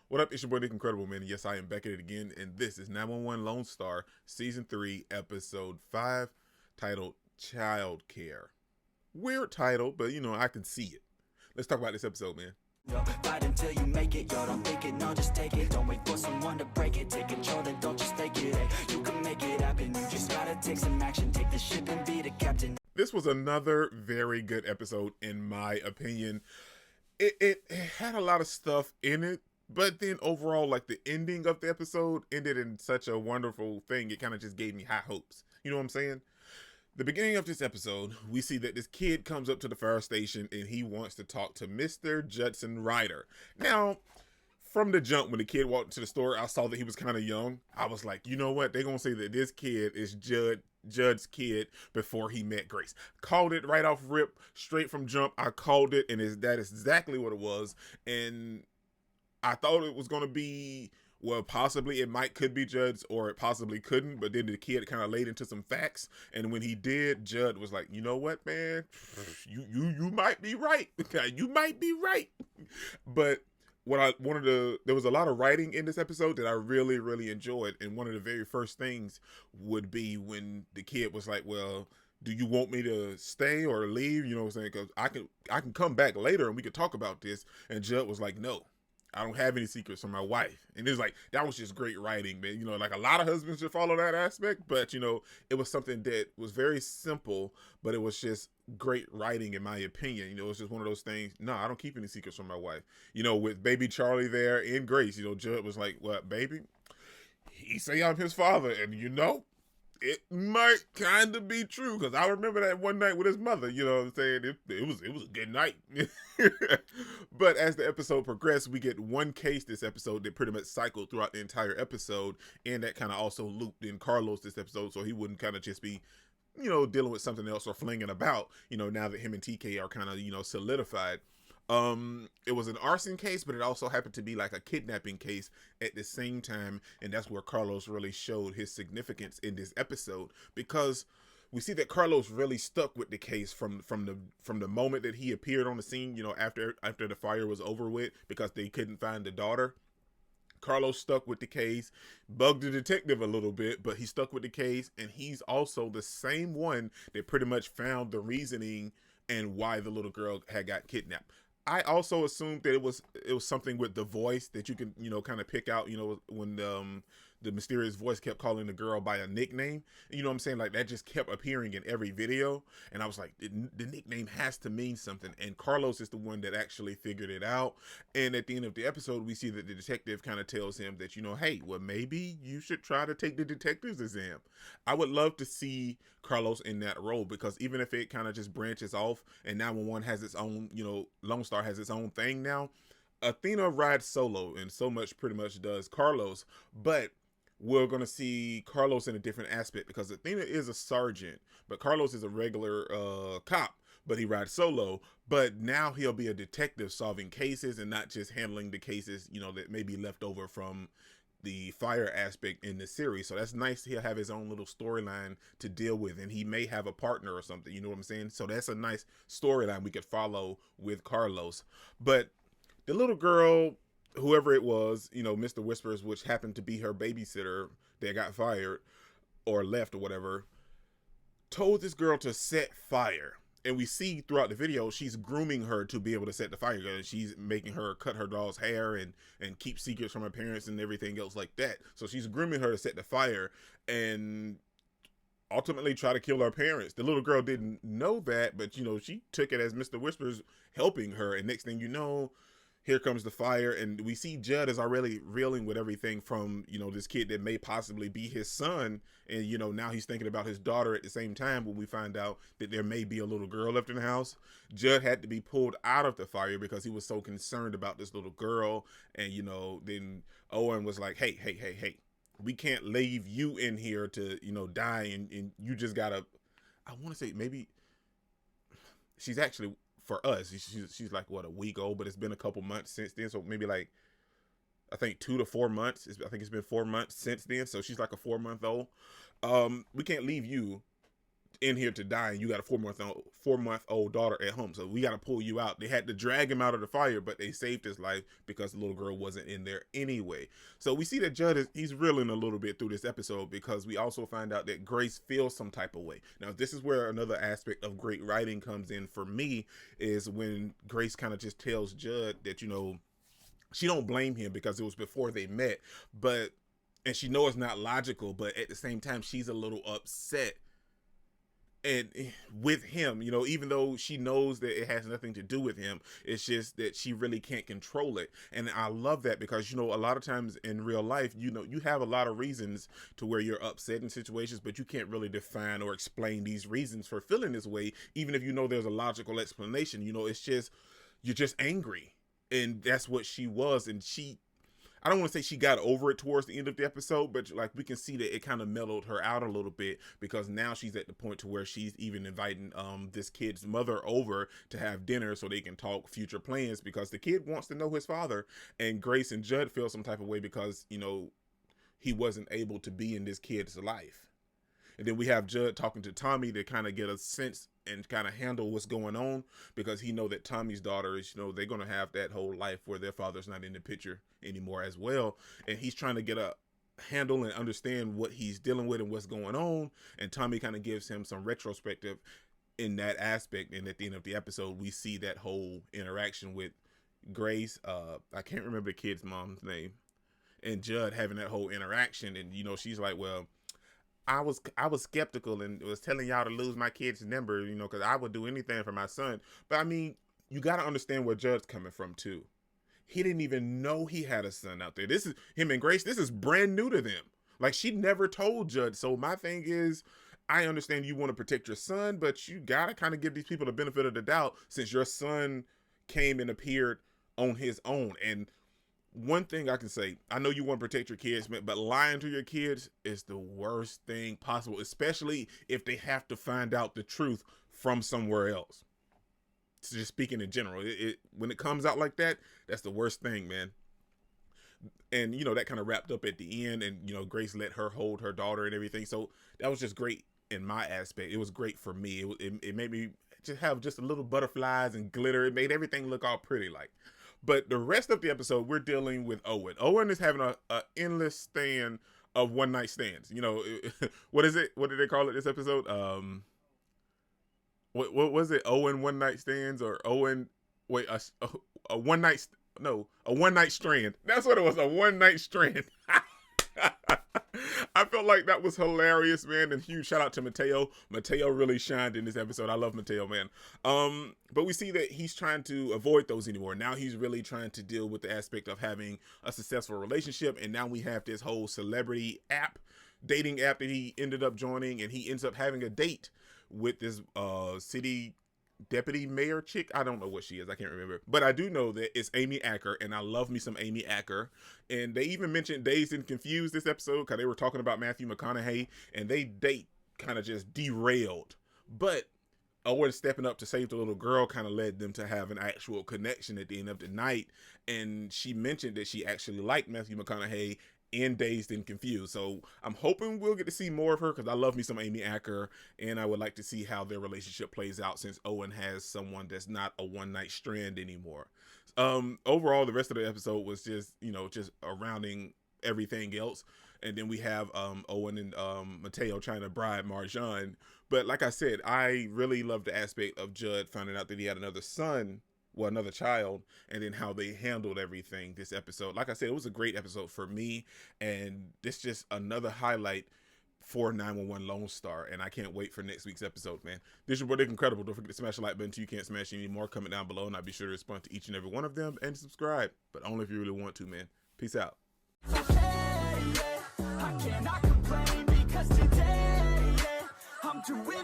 What up? It's your boy Nick Incredible, man. And yes, I am back at it again, and this is 911 Lone Star, Season 3, Episode 5, titled Child Care. Weird title, but I can see it. Let's talk about this episode, man. Yo, fight until you make it, yo, don't think it, no, just take it. Don't wait for someone to break it, take control, then don't just take it. Hey, you can make it happen, you just gotta take some action. Take the ship and be the captain. This was another very good episode, in my opinion. It had a lot of stuff in it, but then overall, like, the ending of the episode ended in such a wonderful thing. It kind of just gave me high hopes. You know what I'm saying? The beginning of this episode, we see that this kid comes up to the fire station and he wants to talk to Mr. Judson Ryder. Now, from the jump, when the kid walked into the store, I saw that he was kind of young. I was like, you know what? They're going to say that this kid is Judd's kid before he met Grace. Called it right off rip, straight from jump. I called it, and that is exactly what it was. And I thought it was going to be, well, possibly could be Judd's, or it possibly couldn't, but then the kid kind of laid into some facts, and when he did, Judd was like, you know what, man, you might be right. You might be right. But there was a lot of writing in this episode that I really, really enjoyed, and one of the very first things would be when the kid was like, well, do you want me to stay or leave? You know what I'm saying? Because I can come back later and we could talk about this. And Judd was like, no, I don't have any secrets from my wife. And it was like, that was just great writing, man. Like, a lot of husbands should follow that aspect, but it was something that was very simple, but it was just great writing, in my opinion. It was just one of those things. No, I don't keep any secrets from my wife. With baby Charlie there and Grace, Judd was like, what, baby? He say I'm his father, and it might kind of be true, because I remember that one night with his mother. You know what I'm saying? It was a good night. But as the episode progressed, we get one case this episode that pretty much cycled throughout the entire episode, and that kind of also looped in Carlos this episode, so he wouldn't kind of just be dealing with something else or flinging about, now that him and TK are kind of, solidified. It was an arson case, but it also happened to be like a kidnapping case at the same time, and that's where Carlos really showed his significance in this episode, because we see that Carlos really stuck with the case from the moment that he appeared on the scene, after the fire was over with, because they couldn't find the daughter. Carlos stuck with the case, bugged the detective a little bit, but he stuck with the case, and he's also the same one that pretty much found the reasoning and why the little girl had got kidnapped. I also assumed that it was something with the voice that you can kind of pick out, when the mysterious voice kept calling the girl by a nickname. You know what I'm saying? Like, that just kept appearing in every video, and I was like, the nickname has to mean something. And Carlos is the one that actually figured it out. And at the end of the episode, we see that the detective kind of tells him that, hey, well, maybe you should try to take the detective's exam. I would love to see Carlos in that role, because even if it kind of just branches off and 911 has its own, Lone Star has its own thing now, Athena rides solo, and so much pretty much does Carlos, but we're going to see Carlos in a different aspect, because Athena is a sergeant, but Carlos is a regular cop, but he rides solo. But now he'll be a detective solving cases, and not just handling the cases, that may be left over from the fire aspect in the series. So that's nice. He'll have his own little storyline to deal with, and he may have a partner or something, you know what I'm saying? So that's a nice storyline we could follow with Carlos. But the little girl, whoever it was, Mr. Whispers, which happened to be her babysitter that got fired or left or whatever, told this girl to set fire. And we see throughout the video, she's grooming her to be able to set the fire. She's making her cut her doll's hair and keep secrets from her parents and everything else like that. So she's grooming her to set the fire and ultimately try to kill her parents. The little girl didn't know that, but she took it as Mr. Whispers helping her. And next thing you know, here comes the fire, and we see Judd is already reeling with everything from, this kid that may possibly be his son. And, now he's thinking about his daughter at the same time, when we find out that there may be a little girl left in the house. Judd had to be pulled out of the fire because he was so concerned about this little girl. And, then Owen was like, hey, we can't leave you in here to, die. And you just gotta, I want to say maybe she's actually, for us, she's like, what, a week old, but it's been a couple months since then. So maybe like, I think 2 to 4 months. I think it's been 4 months since then. So she's like a 4-month-old. We can't leave you in here to die, and you got a 4-month-old daughter at home, so we got to pull you out. They had to drag him out of the fire, but they saved his life because the little girl wasn't in there anyway. So we see that Judd he's reeling a little bit through this episode, because we also find out that Grace feels some type of way. Now this is where another aspect of great writing comes in for me, is when Grace kind of just tells Judd that, you know, she don't blame him because it was before they met, and she knows it's not logical, but at the same time she's a little upset and with him, you know, even though she knows that it has nothing to do with him. It's just that she really can't control it. And I love that, because, you know, a lot of times in real life, you know, you have a lot of reasons to where you're upset in situations, but you can't really define or explain these reasons for feeling this way, even if you know there's a logical explanation. You know, it's just, you're just angry. And that's what she was. And I don't want to say she got over it towards the end of the episode, but like we can see that it kind of mellowed her out a little bit, because now she's at the point to where she's even inviting this kid's mother over to have dinner so they can talk future plans, because the kid wants to know his father, and Grace and Judd feel some type of way because, you know, he wasn't able to be in this kid's life. And then we have Judd talking to Tommy to kind of get a sense and kind of handle what's going on, because he know that Tommy's daughter is, you know, they're going to have that whole life where their father's not in the picture anymore as well. And he's trying to get a handle and understand what he's dealing with and what's going on. And Tommy kind of gives him some retrospective in that aspect. And at the end of the episode, we see that whole interaction with Grace. I can't remember the kid's mom's name, and Judd having that whole interaction. And, you know, she's like, well, I was skeptical and was telling y'all to lose my kid's number, you know, because I would do anything for my son. But I mean, you got to understand where Judd's coming from too. He didn't even know he had a son out there. This is him and Grace. This is brand new to them. Like, she never told Judd. So my thing is, I understand you want to protect your son, but you got to kind of give these people the benefit of the doubt, since your son came and appeared on his own. And one thing I can say, I know you want to protect your kids, but lying to your kids is the worst thing possible, especially if they have to find out the truth from somewhere else. So just speaking in general, when it comes out like that, that's the worst thing, man. And, you know, that kind of wrapped up at the end, and, you know, Grace let her hold her daughter and everything. So that was just great in my aspect. It was great for me. It made me just have just a little butterflies and glitter. It made everything look all pretty like. But the rest of the episode, we're dealing with Owen. Owen is having a endless stand of one night stands. You know, what is it? What did they call it this episode? What was it? Owen one night stands, or Owen? Wait, a one night? No, a one night strand. That's what it was. A one night strand. I felt like that was hilarious, man. And huge shout out to Mateo. Mateo really shined in this episode. I love Mateo, man. But we see that he's trying to avoid those anymore. Now he's really trying to deal with the aspect of having a successful relationship. And now we have this whole celebrity dating app that he ended up joining. And he ends up having a date with this city deputy mayor chick. I don't know what she is. I can't remember. But I do know that it's Amy Acker, and I love me some Amy Acker. And they even mentioned Dazed and Confused this episode, because they were talking about Matthew McConaughey, and they date kind of just derailed. But Owen stepping up to save the little girl kind of led them to have an actual connection at the end of the night. And she mentioned that she actually liked Matthew McConaughey in Dazed and Confused. So I'm hoping we'll get to see more of her, because I love me some Amy Acker, and I would like to see how their relationship plays out, since Owen has someone that's not a one night strand anymore. Overall, the rest of the episode was just, you know, just surrounding everything else. And then we have Owen and Mateo trying to bribe Marjan. But like I said, I really love the aspect of Judd finding out that he had another child, and then how they handled everything this episode. Like I said, it was a great episode for me, and this just another highlight for 911 Lone Star, and I can't wait for next week's episode, man. This is your boy Dick Incredible. Don't forget to smash the like button so you can't smash any more. Comment down below, and I'll be sure to respond to each and every one of them, and subscribe, but only if you really want to, man. Peace out. I cannot complain, because today, I'm doing